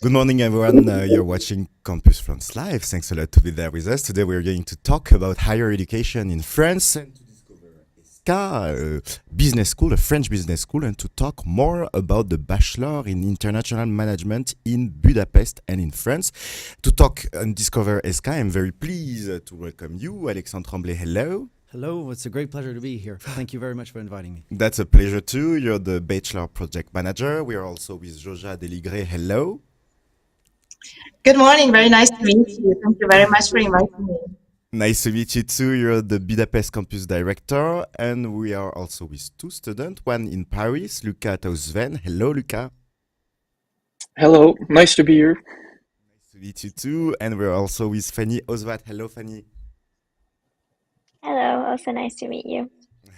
Good morning, everyone. You're watching Campus France Live. Thanks a lot to be there with us. Today, we're going to talk about higher education in France and to discover Esca, a business school, a French business school, and to talk more about the Bachelor in International Management in Budapest and in France. To talk and discover Esca, I'm very pleased to welcome you, Alexandre Tremblay. Hello. Hello, it's a great pleasure to be here. Thank you very much for inviting me. That's a pleasure too. You're the Bachelor Project Manager. We are also with Joja Deligre. Hello. Good morning. Very nice to meet you. Thank you very much for inviting me. Nice to meet you too. You're the Budapest Campus Director, and we are also with two students, one in Paris, Luca Tausven. Hello, Luca. Hello, nice to be here. Nice to meet you too. And we're also with Fanny Oswat. Hello, Fanny. Hello, also nice to meet you.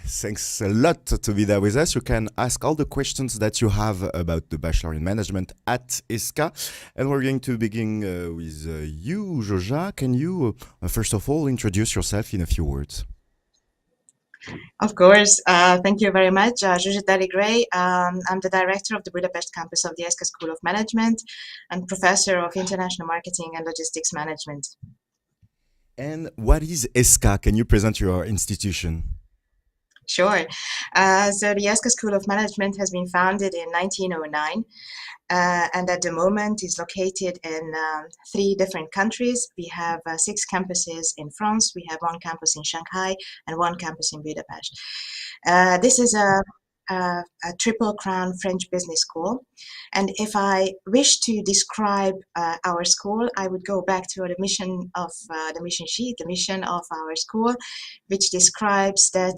Thanks a lot to be there with us. You can ask all the questions that you have about the Bachelor in Management at Esca. And we're going to begin with you, Joja. Can you, first of all, introduce yourself in a few words? Of course. Thank you very much. Joja Deligre. I'm the director of the Budapest campus of the Esca School of Management and professor of international marketing and logistics management. And what is Esca? Can you present your institution? Sure. So the Esca School of Management has been founded in 1909 and at the moment is located in 3 different countries. We have 6 campuses in France, we have 1 campus in Shanghai and 1 campus in Budapest. This is a triple crown French business school. And if I wish to describe our school, I would go back to the mission of the mission sheet, the mission of our school, which describes that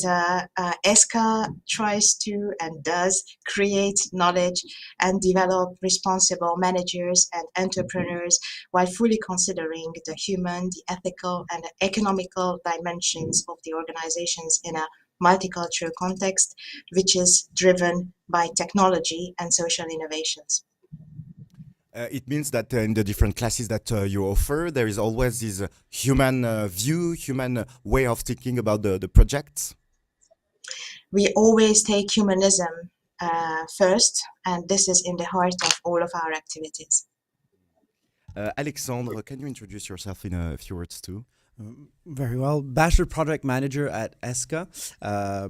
Esca tries to and does create knowledge and develop responsible managers and entrepreneurs while fully considering the human, the ethical, and the economical dimensions of the organizations in a multicultural context, which is driven by technology and social innovations. It means that in the different classes that you offer, there is always this human view, human way of thinking about the projects. We always take humanism first, and this is in the heart of all of our activities. Alexandre, can you introduce yourself in a few words too? Very well. Bachelor Project Manager at Esca,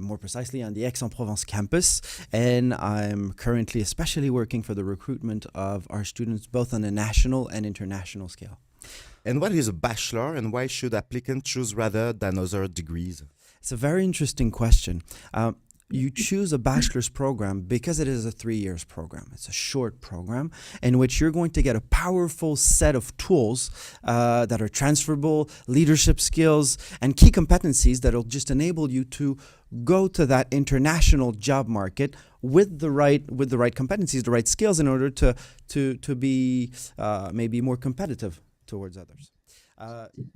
more precisely on the Aix-en-Provence campus. And I'm currently especially working for the recruitment of our students both on a national and international scale. And what is a bachelor and why should applicants choose rather than other degrees? It's a very interesting question. You choose a bachelor's program because it is a 3 years program. It's a short program in which you're going to get a powerful set of tools that are transferable, leadership skills, and key competencies that will just enable you to go to that international job market with the right competencies, the right skills in order to be maybe more competitive towards others.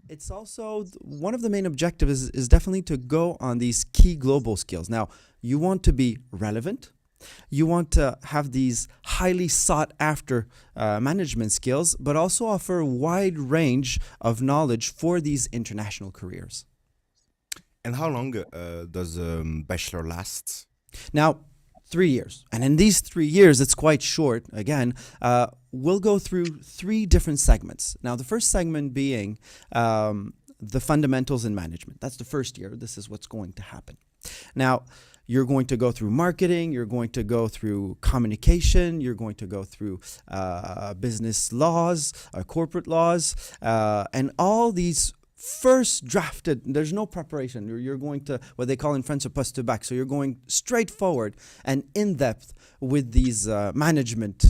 It's also one of the main objectives is definitely to go on these key global skills. Now, you want to be relevant. You want to have these highly sought after management skills, but also offer a wide range of knowledge for these international careers. And how long does bachelor last? Now, 3 years. And in these 3 years, it's quite short. Again, we'll go through 3 different segments. Now, the first segment being the fundamentals in management. That's the first year. This is what's going to happen. Now, you're going to go through marketing, you're going to go through communication, you're going to go through business laws, corporate laws, and all these first drafted, there's no preparation. You're going to what they call in French a poste bac. So you're going straight forward and in depth with these management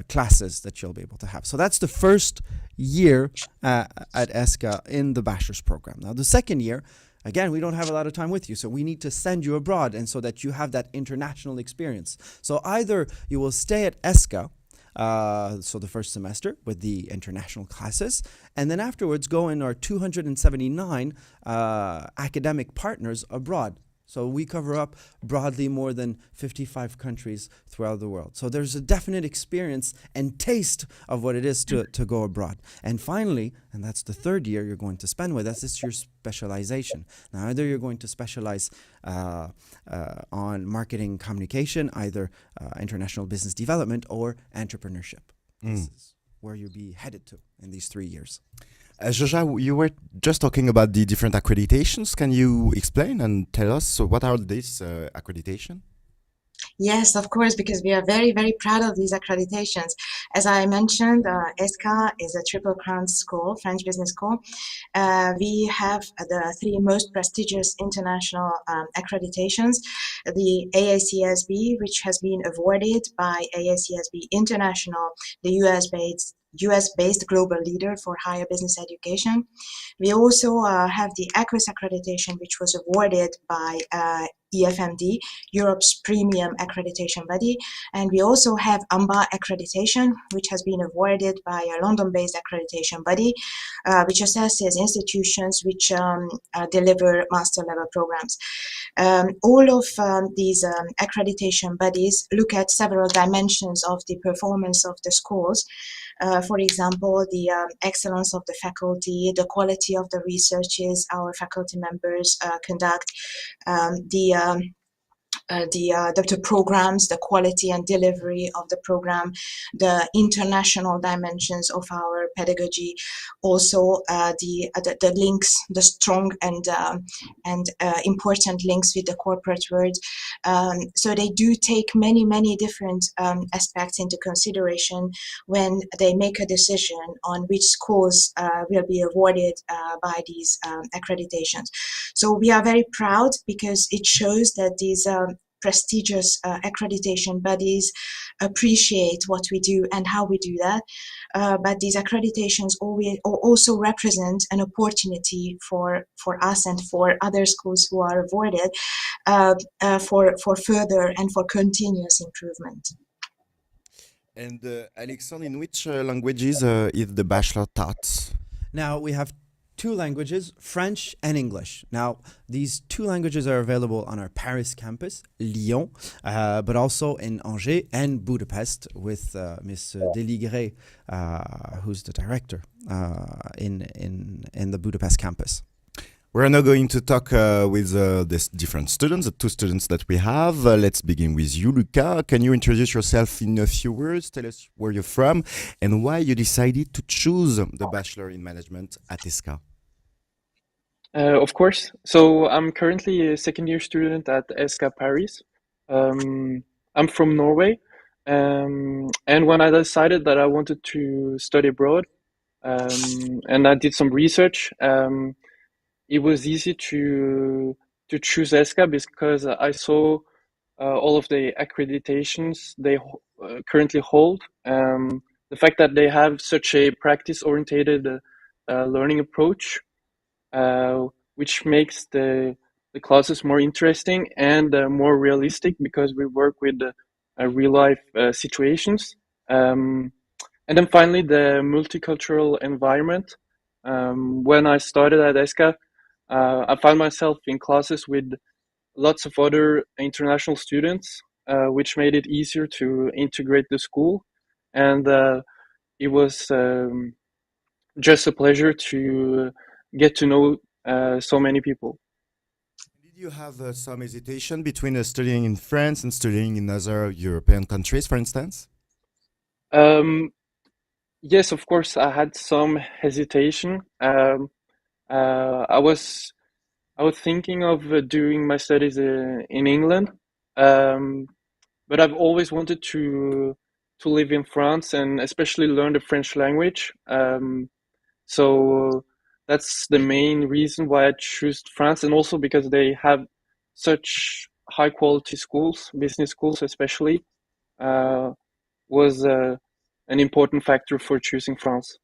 classes that you'll be able to have. So that's the first year at Esca in the bachelor's program. Now the second year, again, we don't have a lot of time with you, so we need to send you abroad and so that you have that international experience. So either you will stay at Esca, so the first semester with the international classes, and then afterwards go in our 279 academic partners abroad. So we cover up broadly more than 55 countries throughout the world. So there's a definite experience and taste of what it is to go abroad. And finally, and that's the third year you're going to spend with us, it's your specialization. Now, either you're going to specialize on marketing communication, either international business development or entrepreneurship. where you'll be headed to in these 3 years. Joja, you were just talking about the different accreditations. Can you explain and tell us what are these accreditation? Yes, of course, because we are very, very proud of these accreditations. As I mentioned, Esca is a triple crown school, French business school. We have the three most prestigious international accreditations. The AACSB, which has been awarded by AACSB International, the US-based global leader for higher business education. We also have the ACUS accreditation, which was awarded by EFMD, Europe's premium accreditation body. And we also have AMBA accreditation, which has been awarded by a London-based accreditation body, which assesses institutions which deliver master-level programs. All of these accreditation bodies look at several dimensions of the performance of the schools. For example, the excellence of the faculty, the quality of the researches our faculty members conduct, the programs, the quality and delivery of the program, the international dimensions of our pedagogy, also the links, the strong and important links with the corporate world. So they do take many different aspects into consideration when they make a decision on which schools will be awarded by these accreditations. So we are very proud because it shows that these prestigious accreditation bodies appreciate what we do and how we do that. But these accreditations also represent an opportunity for us and for other schools who are awarded for further and for continuous improvement. And Alexandre, in which languages is the bachelor taught? Now we have two languages, French and English. Now, these two languages are available on our Paris campus, Lyon, but also in Angers and Budapest with Miss Deligre, who's the director in the Budapest campus. We're now going to talk with these different students, the two students that we have. Let's begin with you, Luca. Can you introduce yourself in a few words? Tell us where you're from and why you decided to choose the Bachelor in Management at Esca. Of course. So I'm currently a second year student at Esca Paris. I'm from Norway. And when I decided that I wanted to study abroad, and I did some research, it was easy to choose Esca because I saw all of the accreditations they currently hold. The fact that they have such a practice-oriented learning approach, which makes the classes more interesting and more realistic because we work with real life situations. And then finally, the multicultural environment. When I started at Esca, I found myself in classes with lots of other international students, which made it easier to integrate the school. And it was just a pleasure to get to know so many people. Did you have some hesitation between studying in France and studying in other European countries, for instance? Um, yes, of course, I had some hesitation. I was thinking of doing my studies in England, um, but I've always wanted to live in France and especially learn the French language. So that's the main reason why I choose France, and also because they have such high quality schools, business schools especially, uh, was an important factor for choosing France.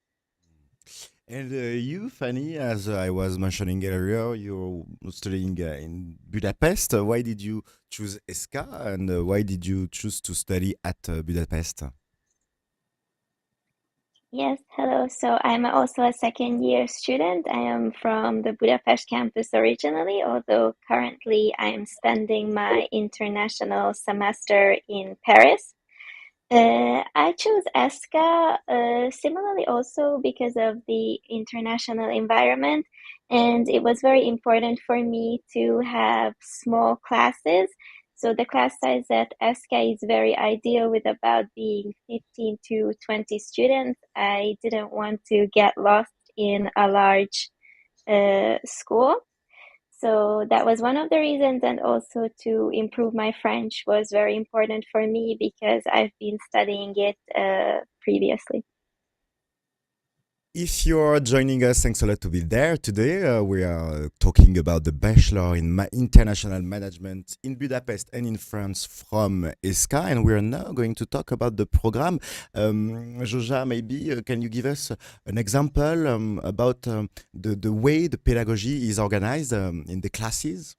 And you, Fanny, as I was mentioning earlier, you're studying in Budapest. Why did you choose ESCA and why did you choose to study at Budapest? Yes, hello. So I'm also a second year student. I am from the Budapest campus originally, although currently I'm spending my international semester in Paris. I chose Esca similarly also because of the international environment, and it was very important for me to have small classes So the class size at Esca is very ideal with about being 15 to 20 students. I didn't want to get lost in a large school. So that was one of the reasons, and also to improve my French was very important for me because I've been studying it previously. If you're joining us, thanks a lot to be there today. We are talking about the Bachelor in International Management in Budapest and in France from Esca, and we are now going to talk about the program. Joja, maybe can you give us an example about the way the pedagogy is organized in the classes?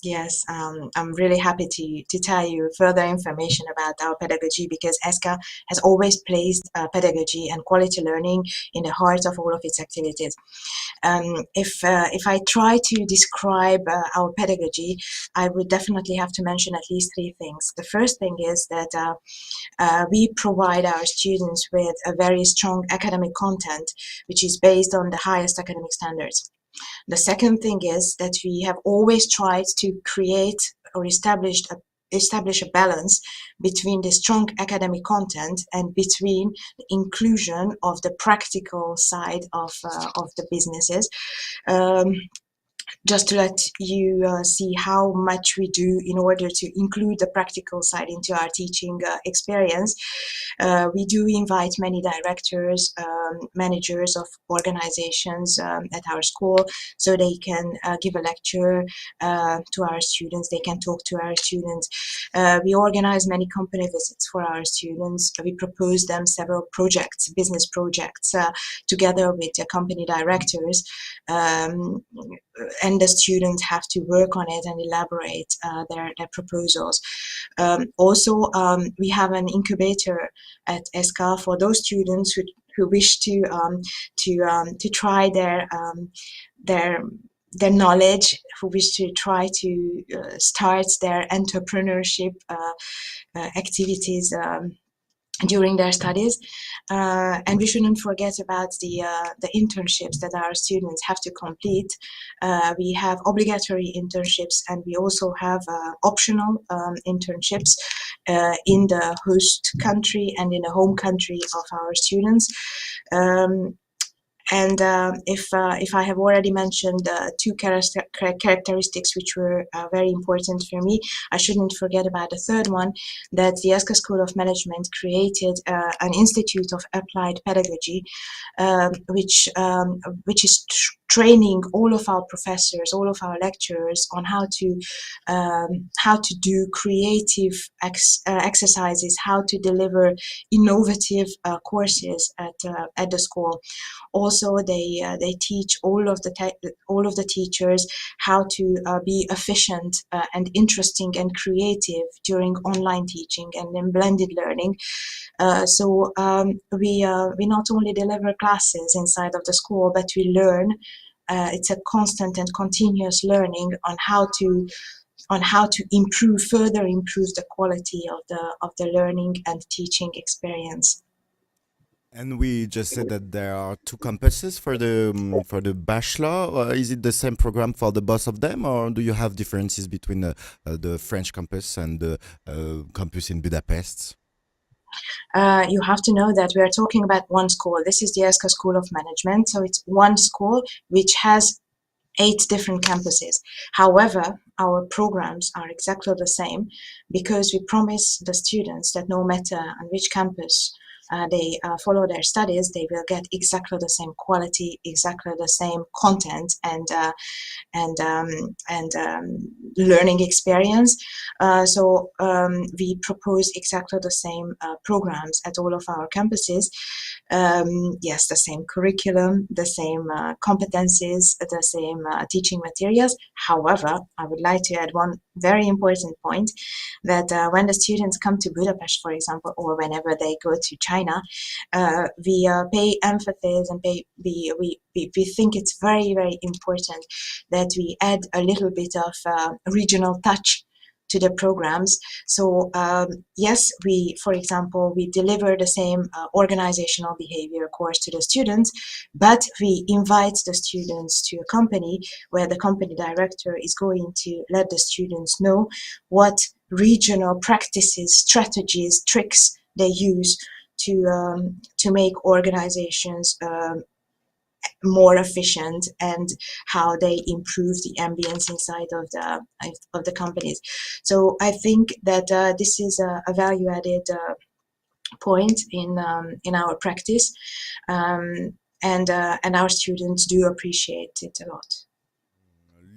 Yes, I'm really happy to tell you further information about our pedagogy because ESCA has always placed pedagogy and quality learning in the heart of all of its activities. If I try to describe our pedagogy, I would definitely have to mention at least three things. The first thing is that we provide our students with a very strong academic content, which is based on the highest academic standards. The second thing is that we have always tried to create or establish a balance between the strong academic content and between the inclusion of the practical side of the businesses. Just to let you see how much we do in order to include the practical side into our teaching experience. We do invite many directors, managers of organizations at our school, so they can give a lecture to our students, they can talk to our students. We organize many company visits for our students. We propose them several projects, business projects, together with the company directors. And the students have to work on it and elaborate their proposals. Also, we have an incubator at Esca for those students who wish to try their knowledge, who wish to try to start their entrepreneurship activities during their studies. And we shouldn't forget about the internships that our students have to complete. We have obligatory internships, and we also have optional internships in the host country and in the home country of our students. And if I have already mentioned two characteristics which were very important for me, I shouldn't forget about the third one, that the Esca School of Management created an Institute of Applied Pedagogy, which is training all of our professors, all of our lecturers on how to do creative exercises, how to deliver innovative courses at the school. Also, they teach all of the teachers how to be efficient and interesting and creative during online teaching and in blended learning. So we not only deliver classes inside of the school, but we learn. It's a constant and continuous learning on how to further improve the quality of the learning and teaching experience. And we just said that there are two campuses for the bachelor. Is it the same program for the both of them, or do you have differences between the French campus and the campus in Budapest? You have to know that we are talking about one school. This is the Esca School of Management, so it's one school which has 8 different campuses. However, our programs are exactly the same because we promise the students that no matter on which campus they follow their studies, they will get exactly the same quality, exactly the same content and learning experience. So we propose exactly the same programs at all of our campuses. Yes, the same curriculum, the same competencies, the same teaching materials. However, I would like to add one very important point, that when the students come to Budapest, for example, or whenever they go to China, we pay emphasis and we think it's very, very important that we add a little bit of regional touch to the programs. So yes, for example, we deliver the same organizational behavior course to the students, but we invite the students to a company where the company director is going to let the students know what regional practices, strategies, tricks they use to make organizations more efficient, and how they improve the ambience inside of the companies. So I think that this is a value added point in our practice, and our students do appreciate it a lot.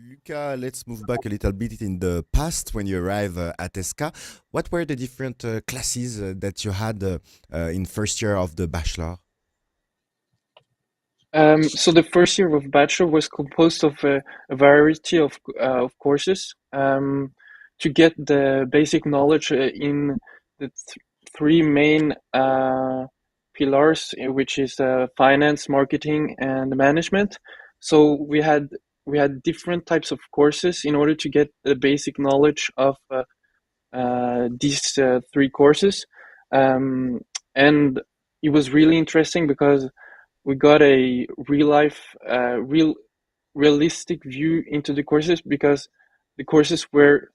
Luca, let's move back a little bit in the past when you arrived at Esca. What were the different classes that you had in first year of the Bachelor? So the first year of Bachelor was composed of a variety of courses to get the basic knowledge in the three main pillars, which is finance, marketing, and management. So we had different types of courses in order to get the basic knowledge of these three courses, and it was really interesting because we got a real life, realistic view into the courses, because the courses were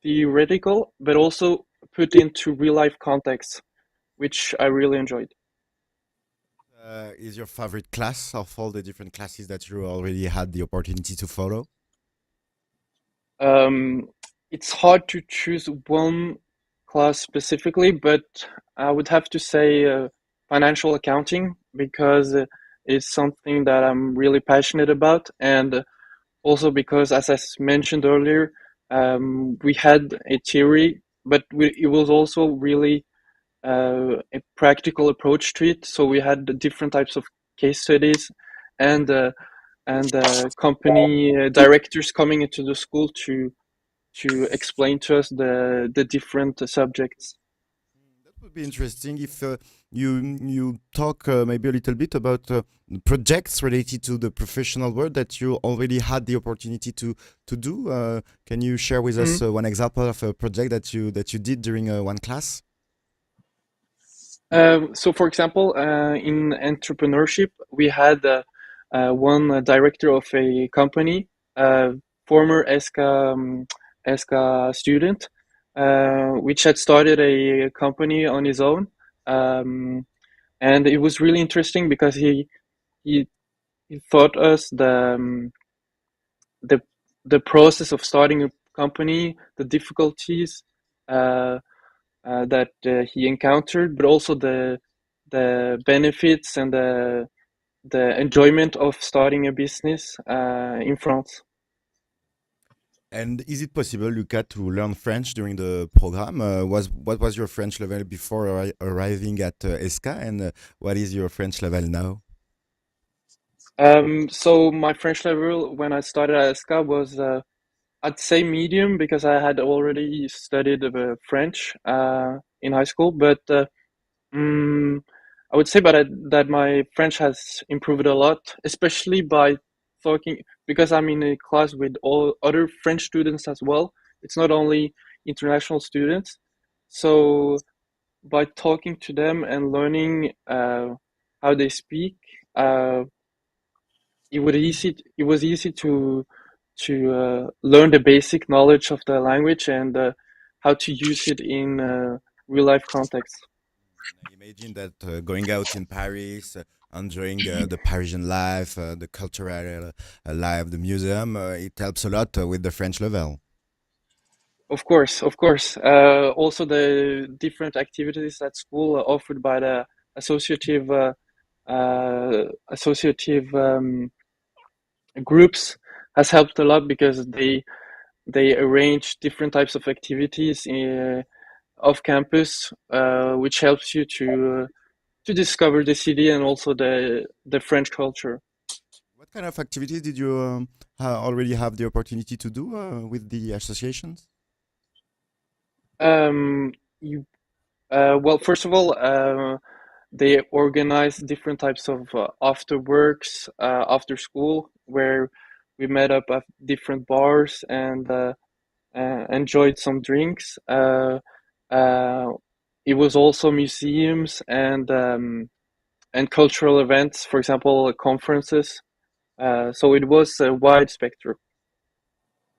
theoretical but also put into real life context, which I really enjoyed. Is your favorite class of all the different classes that you already had the opportunity to follow? Um, it's hard to choose one class specifically, but I would have to say financial accounting, because it's something that I'm really passionate about, and also because, as mentioned earlier, we had a theory, but it was also really a practical approach to it. So we had the different types of case studies, and company directors coming into the school to explain to us the different subjects. That would be interesting if you talk maybe a little bit about projects related to the professional world that you already had the opportunity to do. Can you share with us Mhm. one example of a project that you did during one class? So, for example, in entrepreneurship, we had one director of a company, former Esca student, which had started a company on his own, um, and it was really interesting because he, he taught us the the process of starting a company, the difficulties uh, that he encountered, but also the benefits and the enjoyment of starting a business in France. And is it possible, Luca, to learn French during the program? What was your French level before arriving at ESCA, and what is your French level now? So my French level when I started at Esca was, I'd say, medium, because I had already studied French in high school, but Mm, I would say that my French has improved a lot, especially by talking, because I'm in a class with all other French students as well. It's not only international students. So by talking to them and learning how they speak, uh, it was easy to learn the basic knowledge of the language, and how to use it in real life context. And I imagine that going out in Paris, enjoying the Parisian life, the cultural life, the museum, it helps a lot with the French level. Of course, of course. Also, the different activities at school offered by the associative associative groups has helped a lot, because they arrange different types of activities off campus, which helps you to discover the city and also the French culture. What kind of activities did you already have the opportunity to do with the associations? Um, you well, first of all, they organize different types of after works, after school, where we met up at different bars, and enjoyed some drinks. Uh, it was also museums and cultural events, for example, conferences. So it was a wide spectrum.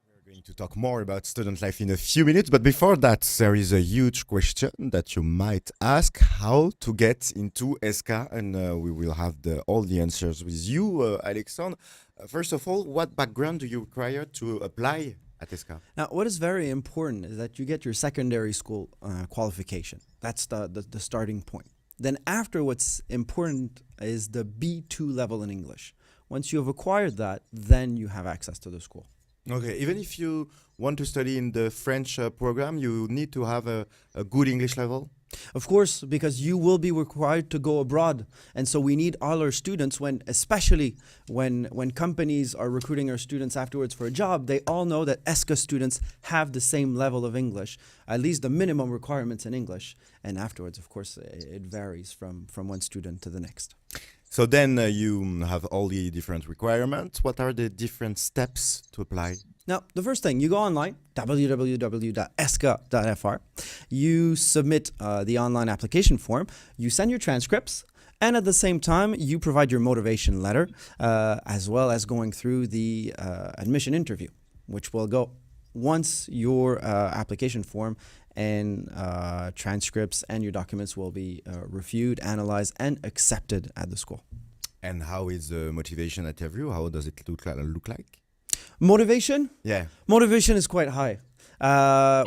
We're going to talk more about student life in a few minutes, but before that, there is a huge question that you might ask: how to get into Esca, and we will have all the answers with you, Alexandre. First of all, what background do you require to apply at Esca? Now, what is very important is that you get your secondary school qualification. That's the starting point. Then after, what's important is the B2 level in English. Once you have acquired that, then you have access to the school. Okay, even if you want to study in the French program, you need to have a good English level. Of course, because you will be required to go abroad. And so we need all our students, especially when companies are recruiting our students afterwards for a job, they all know that ESCA students have the same level of English, at least the minimum requirements in English. And afterwards, of course, it varies from one student to the next. So then you have all the different requirements. What are the different steps to apply? Now, the first thing, you go online, www.esca.fr. You submit the online application form. You send your transcripts. And at the same time, you provide your motivation letter, as well as going through the admission interview, which will go once your application form and transcripts and your documents will be reviewed, analyzed, and accepted at the school. And how is the motivation interview? How does it look like? Motivation? Yeah. Motivation is quite high.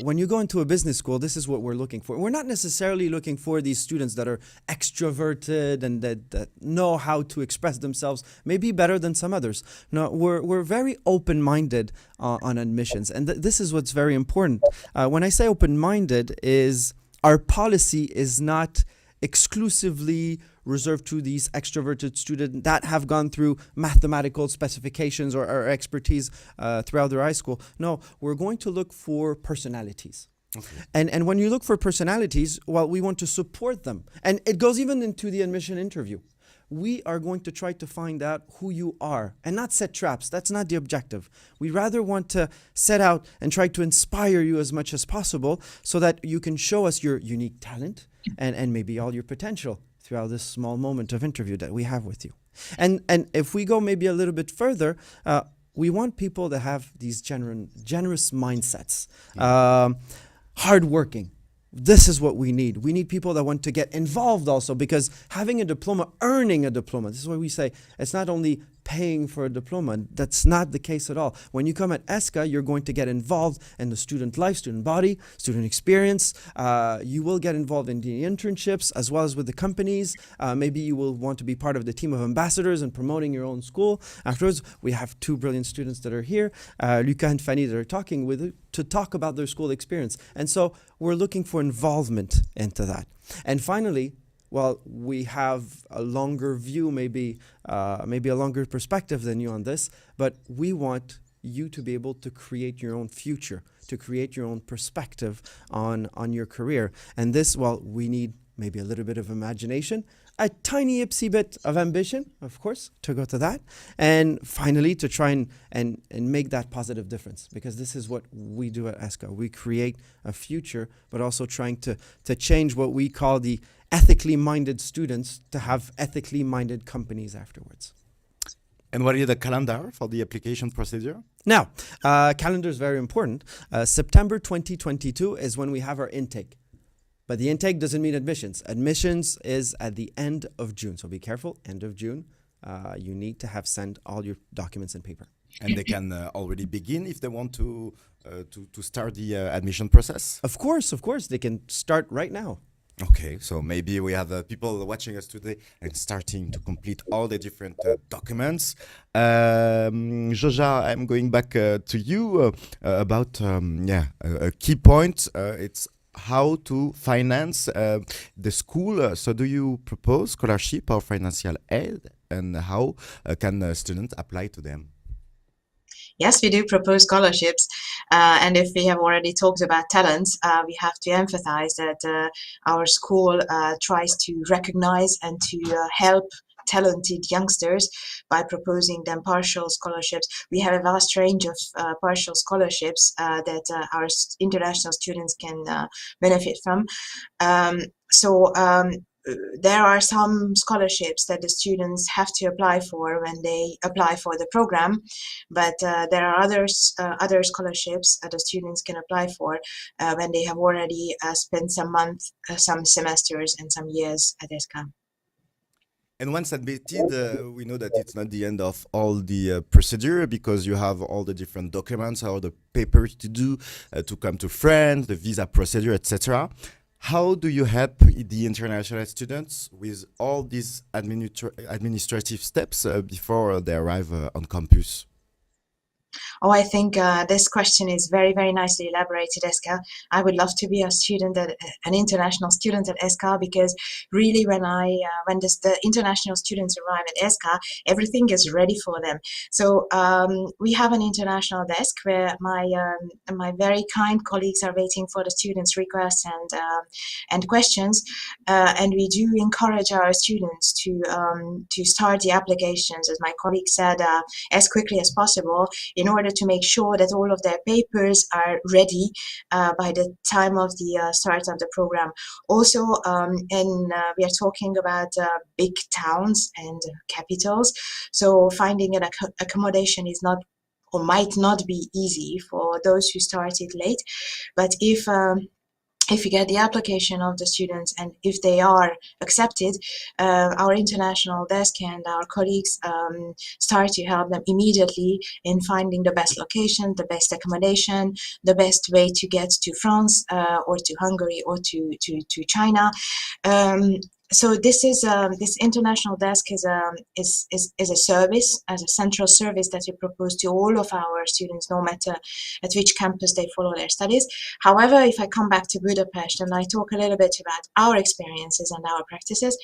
When you go into a business school, this is what we're looking for. We're not necessarily looking for these students that are extroverted and that know how to express themselves, maybe better than some others. No, we're very open-minded on admissions, and this is what's very important. When I say open-minded, is our policy is not exclusively reserved to these extroverted students that have gone through mathematical specifications or expertise throughout their high school. No, we're going to look for personalities. Okay. And when you look for personalities, well, we want to support them. And it goes even into the admission interview. We are going to try to find out who you are and not set traps. That's not the objective. We rather want to set out and try to inspire you as much as possible so that you can show us your unique talent and maybe all your potential throughout this small moment of interview that we have with you. And if we go maybe a little bit further, we want people to have these generous mindsets, hardworking. This is what we need. We need people that want to get involved also, because having a diploma, earning a diploma, this is what we say, it's not only paying for a diploma. That's not the case at all. When you come at Esca, you're going to get involved in the student life, student body, student experience. You will get involved in the internships as well as with the companies. Maybe you will want to be part of the team of ambassadors and promoting your own school. Afterwards, we have two brilliant students that are here, Luca and Fanny, that are talking with you to talk about their school experience. And so we're looking for involvement into that. And finally, well, we have a longer view, maybe a longer perspective than you on this, but we want you to be able to create your own future, to create your own perspective on your career. And this, well, we need maybe a little bit of imagination, a tiny ipsy bit of ambition, of course, to go to that. And finally, to try and make that positive difference, because this is what we do at Esca. We create a future, but also trying to change what we call the ethically minded students to have ethically minded companies afterwards. And what is the calendar for the application procedure? Now, calendar is very important. September 2022 is when we have our intake. But the intake doesn't mean admissions. Admissions is at the end of June. So be careful, end of June. You need to have sent all your documents in paper. And they can already begin if they want to start the admission process? Of course. They can start right now. Okay, so maybe we have people watching us today and starting to complete all the different documents. Joja, I'm going back to you about a key point. It's how to finance the school. So do you propose scholarship or financial aid, and how can students apply to them? Yes, we do propose scholarships. And if we have already talked about talents, we have to emphasize that our school tries to recognize and to help talented youngsters by proposing them partial scholarships. We have a vast range of partial scholarships that our international students can benefit from. So there are some scholarships that the students have to apply for when they apply for the program, but there are other scholarships that the students can apply for when they have already spent some months, some semesters, and some years at Esca. And once admitted, we know that it's not the end of all the procedure because you have all the different documents, all the papers to do to come to France, the visa procedure, etc. How do you help the international students with all these administrative steps before they arrive on campus? Oh, I think this question is very, very nicely elaborated, Esca. I would love to be a student, an international student at Esca, because really, when the international students arrive at Esca, everything is ready for them. So we have an international desk where my very kind colleagues are waiting for the students' requests and questions, and we do encourage our students to start the applications, as my colleague said, as quickly as possible, in order to make sure that all of their papers are ready by the time of the start of the program. Also, we are talking about big towns and capitals, so finding an accommodation is not or might not be easy for those who started late. But if you get the application of the students and if they are accepted, our international desk and our colleagues start to help them immediately in finding the best location, the best accommodation, the best way to get to France or to Hungary or to China. So this international desk is a service, as a central service that we propose to all of our students, no matter at which campus they follow their studies. However, if I come back to Budapest and I talk a little bit about our experiences and our practices,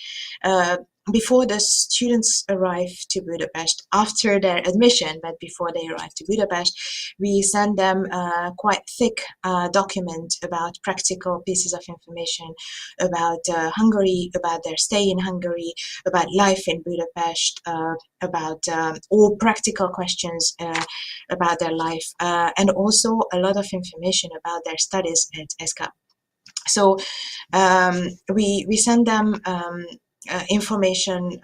before the students arrive to Budapest, after their admission, but before they arrive to Budapest, we send them a quite thick document about practical pieces of information about Hungary, about their stay in Hungary, about life in Budapest, about all practical questions about their life, and also a lot of information about their studies at Esca. So we send them information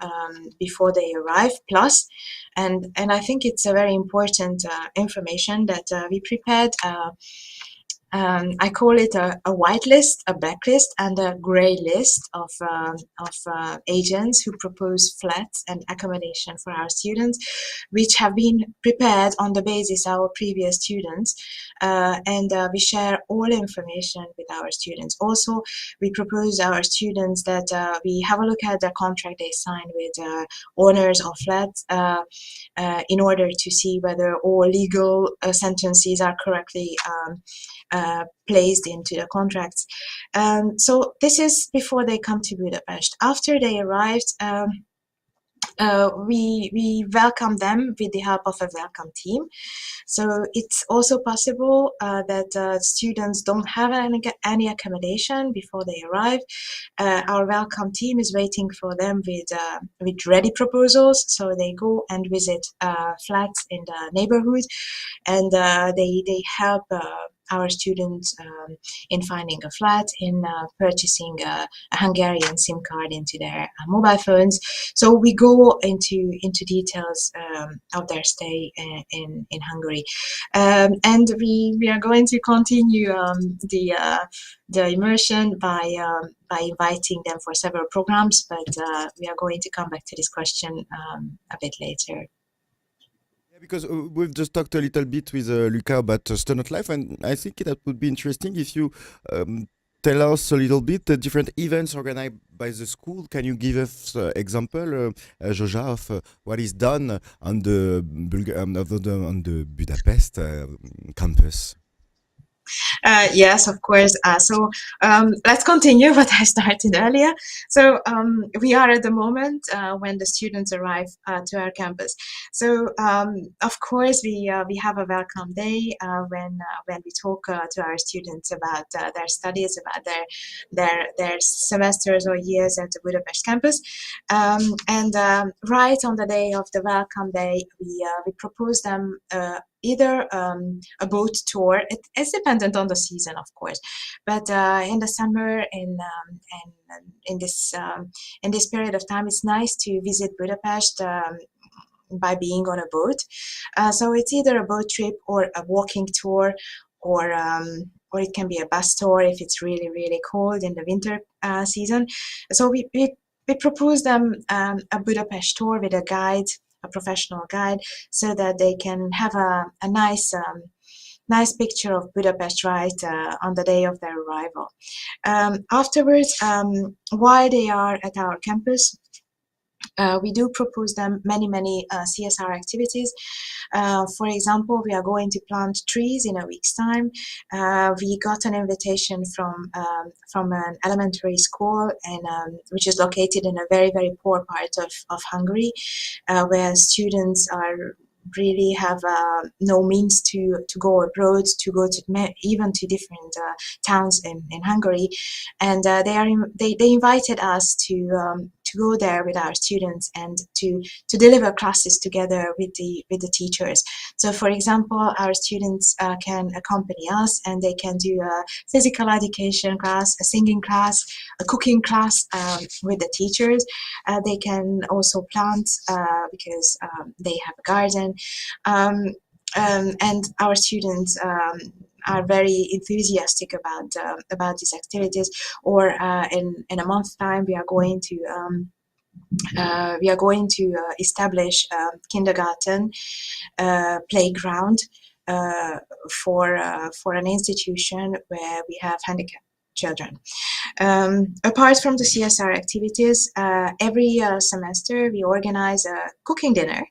before they arrive, plus, and I think it's a very important information that we prepared. I call it a white list, a black list, and a gray list of agents who propose flats and accommodation for our students, which have been prepared on the basis of our previous students, and we share all information with our students. Also, we propose our students that we have a look at the contract they signed with owners of flats in order to see whether all legal sentences are correctly placed into the contracts. So this is before they come to Budapest. After they arrived, we welcome them with the help of a welcome team. So it's also possible that students don't have any accommodation before they arrive. Our welcome team is waiting for them with ready proposals. So they go and visit flats in the neighborhood, and they help our students in finding a flat, in purchasing a Hungarian SIM card into their mobile phones. So we go into details of their stay in Hungary, and we are going to continue the immersion by inviting them for several programs, but we are going to come back to this question a bit later. Because we've just talked a little bit with Luca about student life, and I think that would be interesting if you tell us a little bit the different events organized by the school. Can you give us example, Joja, of what is done on the Budapest campus? Yes, of course. Let's continue what I started earlier. We are at the moment when the students arrive to our campus. Of course, we have a welcome day when we talk to our students about their studies, about their semesters or years at the Budapest campus. Right on the day of the welcome day, we propose them either a boat tour. It's dependent on the season, of course, but in the summer and in this period of time, it's nice to visit Budapest. By being on a boat, so it's either a boat trip or a walking tour, or it can be a bus tour if it's really cold in the winter season. So we propose them a Budapest tour with a guide, a professional guide, so that they can have a nice picture of Budapest right on the day of their arrival. Afterwards, while they are at our campus, we do propose them many CSR activities. For example, we are going to plant trees in a week's time. We got an invitation from an elementary school, which is located in a very poor part of Hungary, where students are really have no means to go abroad, to go to even to different towns in Hungary, and they invited us to go there with our students and to deliver classes together with the teachers. So, for example, our students can accompany us, and they can do a physical education class, a singing class, a cooking class with the teachers. They can also plant because they have a garden, and our students are very enthusiastic about these activities. Or in a month's time, we are going to establish a kindergarten playground for an institution where we have handicapped children. Apart from the CSR activities, every semester we organize a cooking dinner.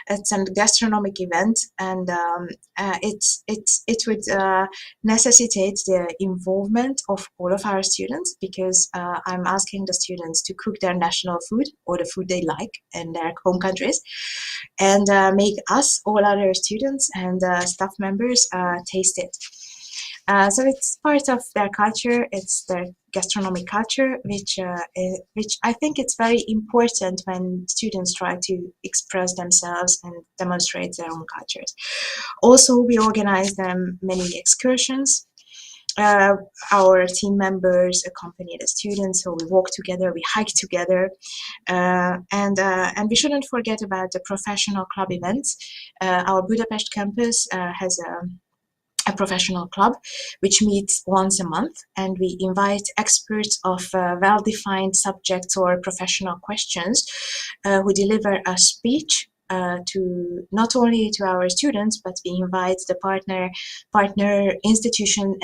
It's a gastronomic event, and it would necessitate the involvement of all of our students, because I'm asking the students to cook their national food or the food they like in their home countries, and make us, all other students and staff members, taste it. So it's part of their culture. It's their gastronomic culture, which I think it's very important when students try to express themselves and demonstrate their own cultures. Also, we organize them many excursions. Our team members accompany the students, so we walk together, we hike together, and we shouldn't forget about the professional club events. Our Budapest campus has a professional club which meets once a month, and we invite experts of well-defined subjects or professional questions who deliver a speech to not only to our students, but we invite the partner institutions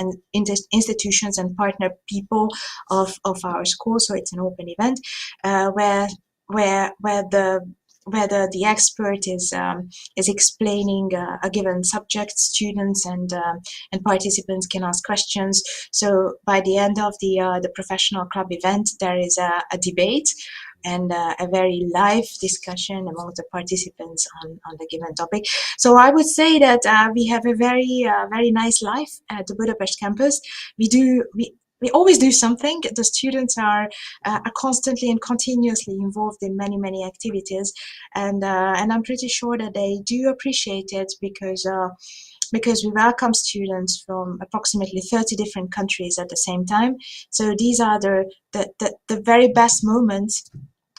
and partner people of our school. So it's an open event where the expert is explaining a given subject. Students and participants can ask questions. So by the end of the professional club event, there is a debate and a very live discussion among the participants on the given topic. So I would say that we have a very nice life at the Budapest campus. We always do something. The students are constantly and continuously involved in many activities, and I'm pretty sure that they do appreciate it, because we welcome students from approximately 30 different countries at the same time. So these are the very best moments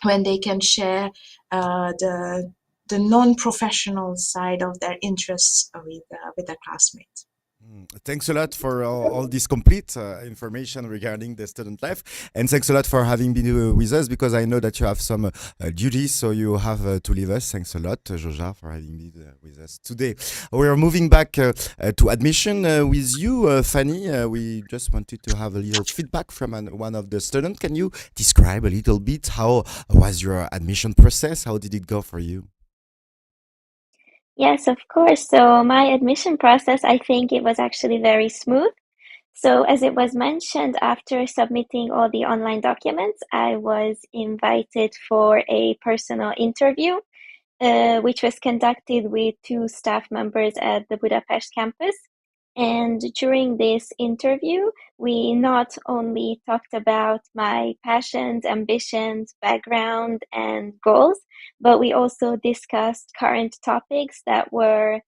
when they can share the non-professional side of their interests with their classmates. Thanks a lot for all this complete information regarding the student life, and thanks a lot for having been with us, because I know that you have some duties, so you have to leave us. Thanks a lot, Joja, for having been with us today. We are moving back to admission with you, Fanny. We just wanted to have a little feedback from one of the students. Can you describe a little bit how was your admission process? How did it go for you? Yes, of course. So my admission process, I think it was actually very smooth. So, as it was mentioned, after submitting all the online documents, I was invited for a personal interview, which was conducted with two staff members at the Budapest campus. And during this interview, we not only talked about my passions, ambitions, background, and goals, but we also discussed current topics that were,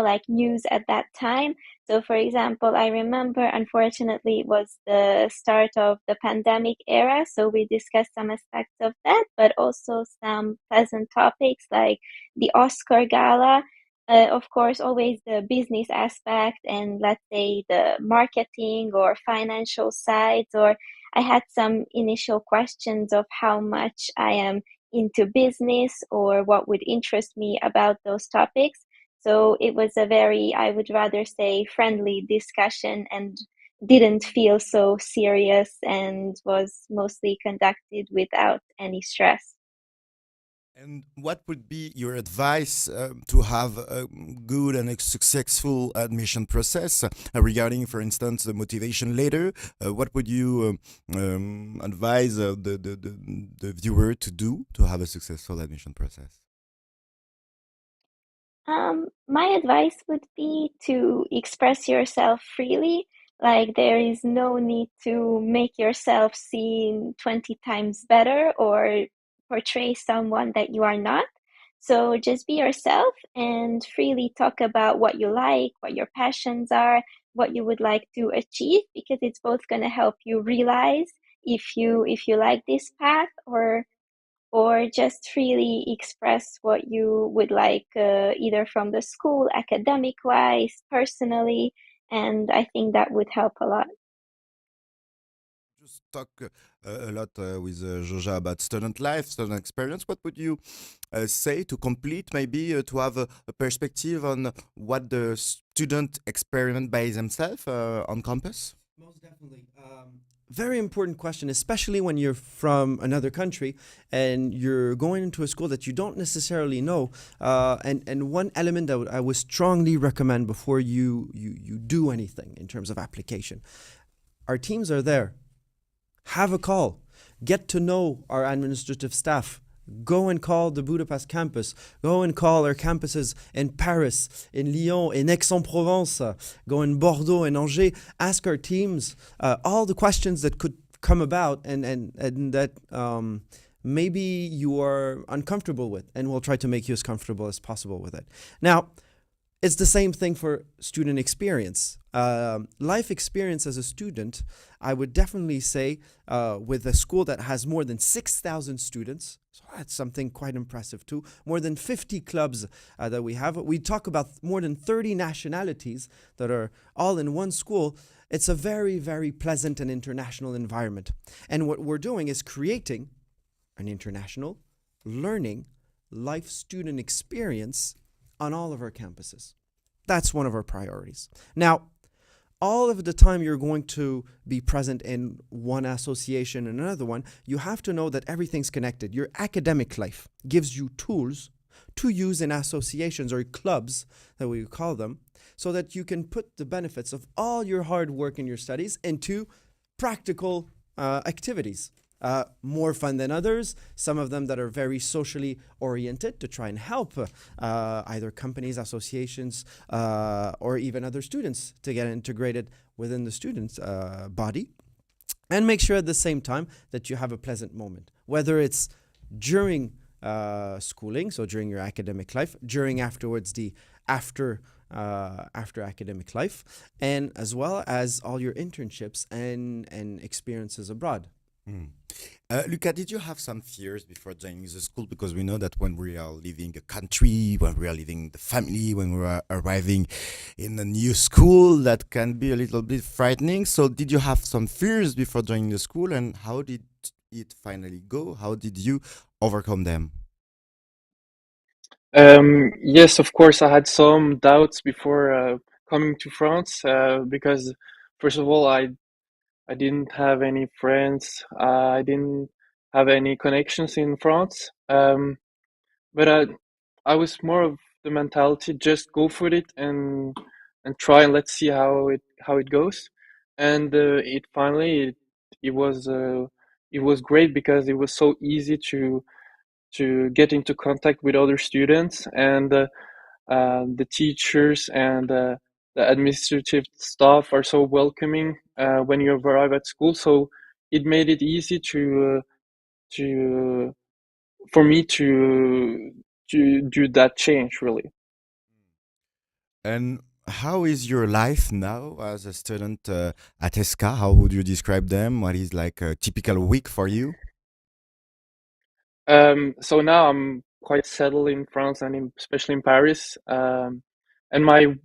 like news at that time. So, for example, I remember, unfortunately, it was the start of the pandemic era. So we discussed some aspects of that, but also some pleasant topics like the Oscar Gala. Of course, always the business aspect and let's say the marketing or financial sides. Or I had some initial questions of how much I am into business or what would interest me about those topics. So it was a very, I would rather say, friendly discussion and didn't feel so serious and was mostly conducted without any stress. And what would be your advice to have a good and a successful admission process regarding, for instance, the motivation letter? What would you advise the viewer to do to have a successful admission process? My advice would be to express yourself freely. Like, there is no need to make yourself seem 20 times better or portray someone that you are not. So just be yourself and freely talk about what you like, what your passions are, what you would like to achieve, because it's both going to help you realize if you like this path, or just freely express what you would like, either from the school, academic wise, personally. And I think that would help a lot. Just talk a lot with Joja about student life, student experience. What would you say to complete, maybe to have a perspective on what the student experiment by themselves on campus? Most definitely. Very important question, especially when you're from another country and you're going into a school that you don't necessarily know. And one element that I would strongly recommend before you do anything in terms of application, our teams are there. Have a call. Get to know our administrative staff. Go and call the Budapest campus. Go and call our campuses in Paris, in Lyon, in Aix-en-Provence. Go in Bordeaux and Angers. Ask our teams all the questions that could come about and that maybe you are uncomfortable with, and we'll try to make you as comfortable as possible with it. Now, it's the same thing for student experience. Life experience as a student, I would definitely say, with a school that has more than 6,000 students, so that's something quite impressive too, more than 50 clubs that we have. We talk about more than 30 nationalities that are all in one school. It's a very, very pleasant and international environment. And what we're doing is creating an international learning life student experience on all of our campuses. That's one of our priorities. Now, all of the time you're going to be present in one association and another one, you have to know that everything's connected. Your academic life gives you tools to use in associations or clubs, that we call them, so that you can put the benefits of all your hard work in your studies into practical activities. More fun than others, some of them that are very socially oriented to try and help either companies, associations, or even other students to get integrated within the students' body. And make sure at the same time that you have a pleasant moment, whether it's during schooling, so during your academic life, during afterwards the after academic life, and as well as all your internships and experiences abroad. Mm. Luca, did you have some fears before joining the school? Because we know that when we are leaving a country, when we are leaving the family, when we are arriving in a new school, that can be a little bit frightening. So, did you have some fears before joining the school, and how did it finally go? How did you overcome them? Yes, of course, I had some doubts before coming to France because, first of all, I didn't have any friends. I didn't have any connections in France. But I was more of the mentality, just go for it and try and let's see how it how it goes, and it finally it was great because it was so easy to get into contact with other students, and the teachers and the administrative staff are so welcoming when you arrive at school. So it made it easy to for me to do that change, really. And how is your life now as a student at Esca? How would you describe them? What is like a typical week for you? So now I'm quite settled in France and especially in Paris. And my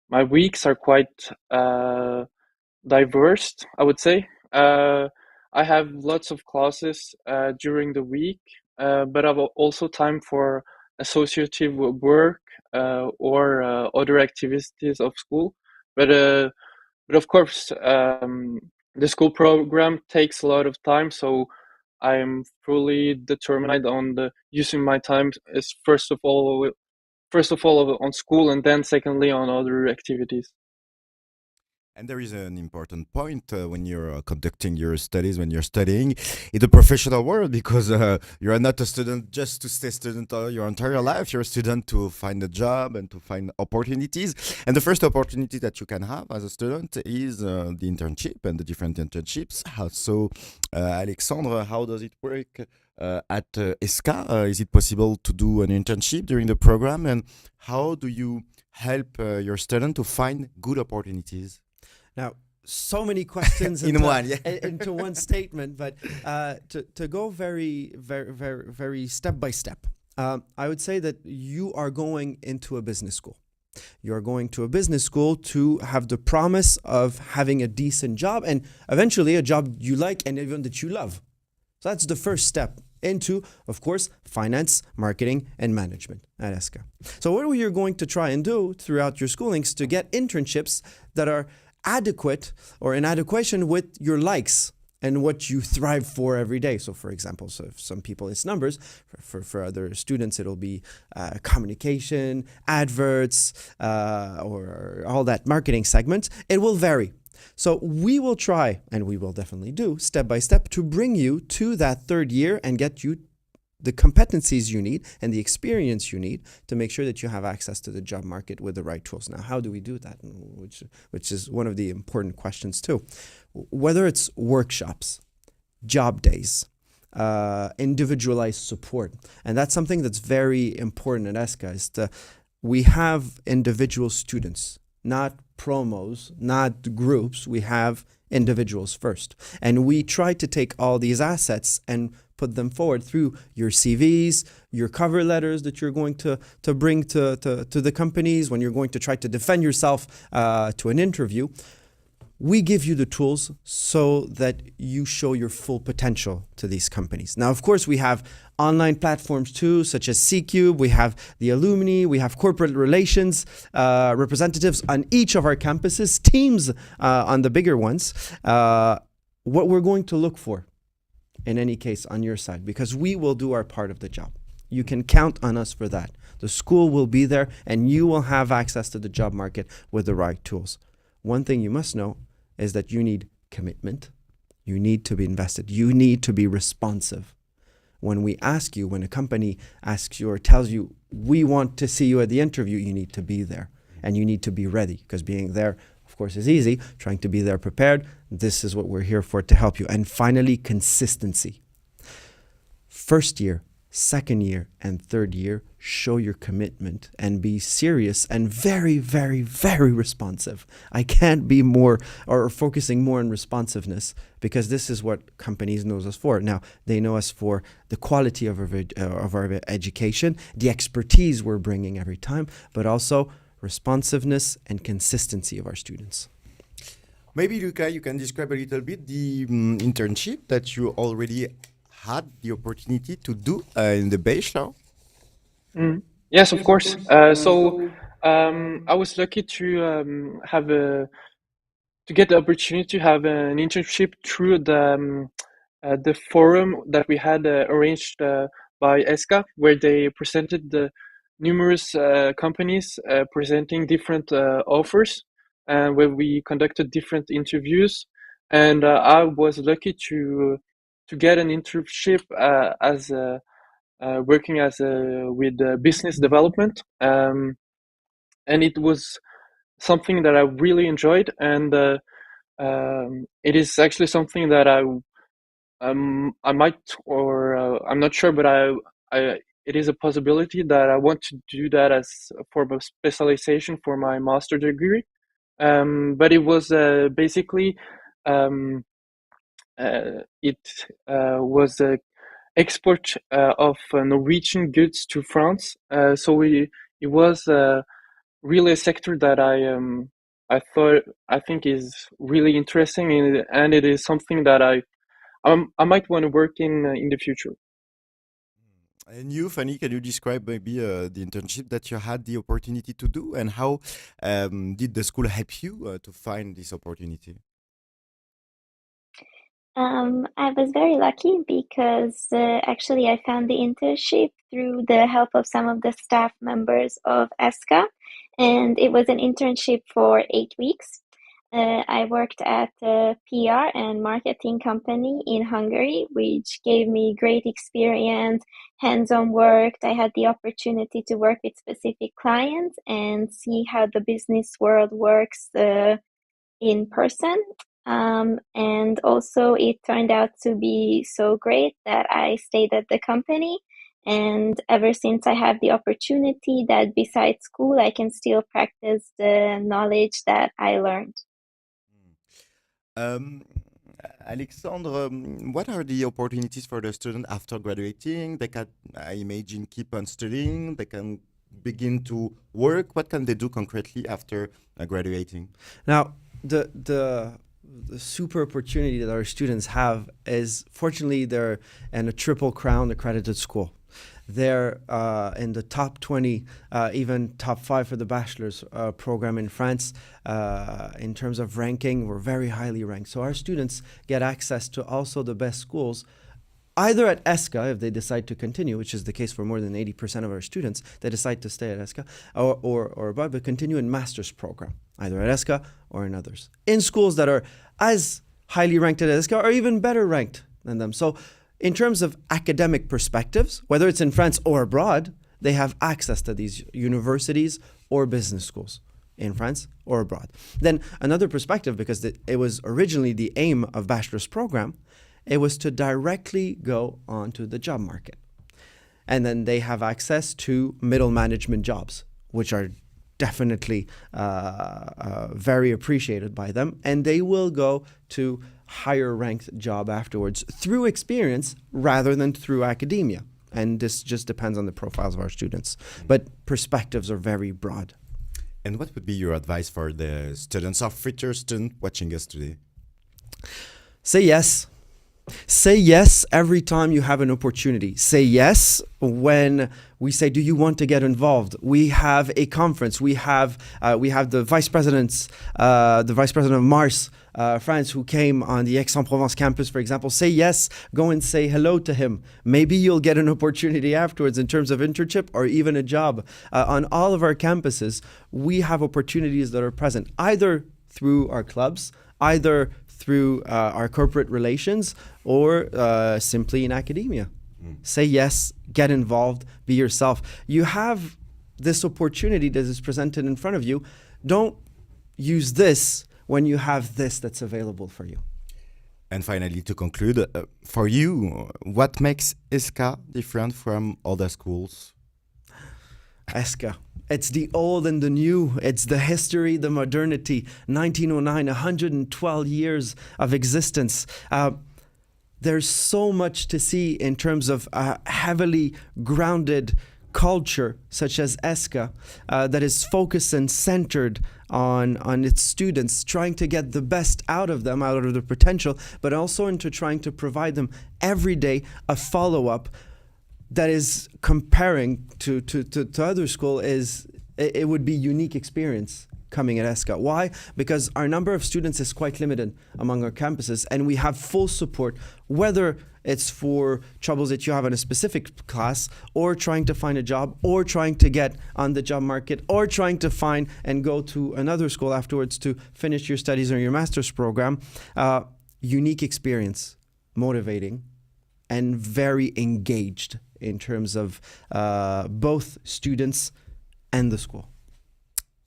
my weeks are quite diverse, I would say. I have lots of classes during the week, but I've also time for associative work or other activities of school. But uh, but of course, the school program takes a lot of time, so I'm fully determined on the using my time is first of all on school, and then secondly on other activities. And there is an important point when you're conducting your studies, when you're studying in the professional world, because you are not a student just to stay student all your entire life. You're a student to find a job and to find opportunities. And the first opportunity that you can have as a student is the internship and the different internships. So, Alexandre, how does it work at Esca? Is it possible to do an internship during the program? And how do you help your student to find good opportunities? Now, so many questions In one, yeah. into one statement, but to go very step by step, I would say that you are going into a business school. You are going to a business school to have the promise of having a decent job and eventually a job you like and even that you love. So that's the first step into, of course, finance, marketing, and management at Esca. So what we are going to try and do throughout your schoolings to get internships that are adequate or in adequation with your likes and what you thrive for every day. So for example, so if some people it's numbers, for other students it'll be communication, adverts, or all that marketing segment. It will vary. So we will try, and we will definitely do, step by step to bring you to that third year and get you the competencies you need and the experience you need to make sure that you have access to the job market with the right tools. Now, how do we do that? Which is one of the important questions too. Whether it's workshops, job days, individualized support, and that's something that's very important at Esca is we have individual students, not promos, not groups. We have individuals first. And we try to take all these assets and put them forward through your CVs, your cover letters that you're going to bring to the companies when you're going to try to defend yourself to an interview. We give you the tools so that you show your full potential to these companies. Now, of course, we have online platforms too, such as C-Cube. We have the alumni. We have corporate relations representatives on each of our campuses, teams on the bigger ones. What we're going to look for, in any case, on your side, because we will do our part of the job. You can count on us for that. The school will be there, and you will have access to the job market with the right tools. One thing you must know is that you need commitment. You need to be invested. You need to be responsive. When we ask you, when a company asks you or tells you, we want to see you at the interview, you need to be there and you need to be ready, because being there, of course, is easy. Trying to be there prepared, this is what we're here for, to help you. And finally, consistency. First year, second year, and third year, show your commitment and be serious and very, very, very responsive. I can't be more or focusing more on responsiveness, because this is what companies knows us for. Now, they know us for the quality of our education, the expertise we're bringing every time, but also responsiveness and consistency of our students. Maybe, Luca, you can describe a little bit the internship that you already had the opportunity to do in the Bachelor. Yes, of course. I was lucky to have to get the opportunity to have an internship through the forum that we had arranged by Esca, where they presented numerous companies presenting different offers, and where we conducted different interviews. And I was lucky to get an internship as working as with business development, and it was something that I really enjoyed, and it is actually something that I might, or I'm not sure, but I it is a possibility that I want to do that as a form of specialization for my master degree. But it was basically um, it was a export of Norwegian goods to France. So it was really a sector that I think is really interesting, and it is something that I might want to work in the future. And you, Fanny, can you describe maybe the internship that you had the opportunity to do, and how did the school help you to find this opportunity? I was very lucky because actually I found the internship through the help of some of the staff members of Esca, and it was an internship for 8 weeks. I worked at a PR and marketing company in Hungary, which gave me great experience, hands-on work. I had the opportunity to work with specific clients and see how the business world works in person. And also, it turned out to be so great that I stayed at the company. And ever since, I have the opportunity that besides school, I can still practice the knowledge that I learned. Um, Alexandre, what are the opportunities for the student after graduating? They can, I imagine, keep on studying. They can begin to work. What can they do concretely after graduating? Now, the super opportunity that our students have is, fortunately, they're in a Triple Crown accredited school. They're in the top 20, even top 5 for the Bachelor's program in France. In terms of ranking, we're very highly ranked. So our students get access to also the best schools, either at Esca, if they decide to continue, which is the case for more than 80% of our students, they decide to stay at Esca, or above, but continue in master's program, either at Esca or in others, in schools that are as highly ranked at Esca or even better ranked than them. So in terms of academic perspectives, whether it's in France or abroad, they have access to these universities or business schools in France or abroad. Then another perspective, because it was originally the aim of bachelor's program, it was to directly go onto the job market. And then they have access to middle management jobs, which are definitely very appreciated by them. And they will go to higher ranked job afterwards through experience rather than through academia. And this just depends on the profiles of our students. But perspectives are very broad. And what would be your advice for the students or future students watching us today? Say yes. Say yes every time you have an opportunity. Say yes when we say, "Do you want to get involved?" We have a conference. We have the vice president of Mars, France, who came on the Aix-en-Provence campus, for example. Say yes. Go and say hello to him. Maybe you'll get an opportunity afterwards in terms of internship or even a job. On all of our campuses, we have opportunities that are present either through our clubs, either through our corporate relations, or simply in academia. Say yes, get involved, be yourself. You have this opportunity that is presented in front of you. Don't use this when you have this that's available for you. And finally, to conclude, for you, what makes Iska different from other schools? Esca. It's the old and the new. It's the history, the modernity. 1909, 112 years of existence. There's so much to see in terms of heavily grounded culture, such as Esca, that is focused and centered on its students, trying to get the best out of them, out of their potential, but also into trying to provide them every day a follow-up that is comparing to other school. It would be unique experience coming at Esca. Why? Because our number of students is quite limited among our campuses, and we have full support, whether it's for troubles that you have in a specific class, or trying to find a job, or trying to get on the job market, or trying to find and go to another school afterwards to finish your studies or your master's program. Unique experience, motivating, and very engaged in terms of both students and the school.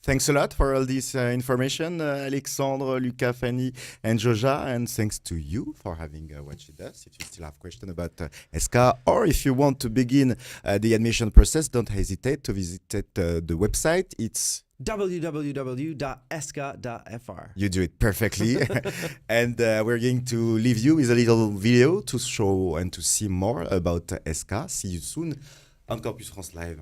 Thanks a lot for all this information, Alexandre, Luca, Fanny, and Joja. And thanks to you for having watched us. If you still have questions about Esca, or if you want to begin the admission process, don't hesitate to visit the website. It's www.esca.fr. You do it perfectly. And we're going to leave you with a little video to show and to see more about Esca. See you soon on Campus France Live.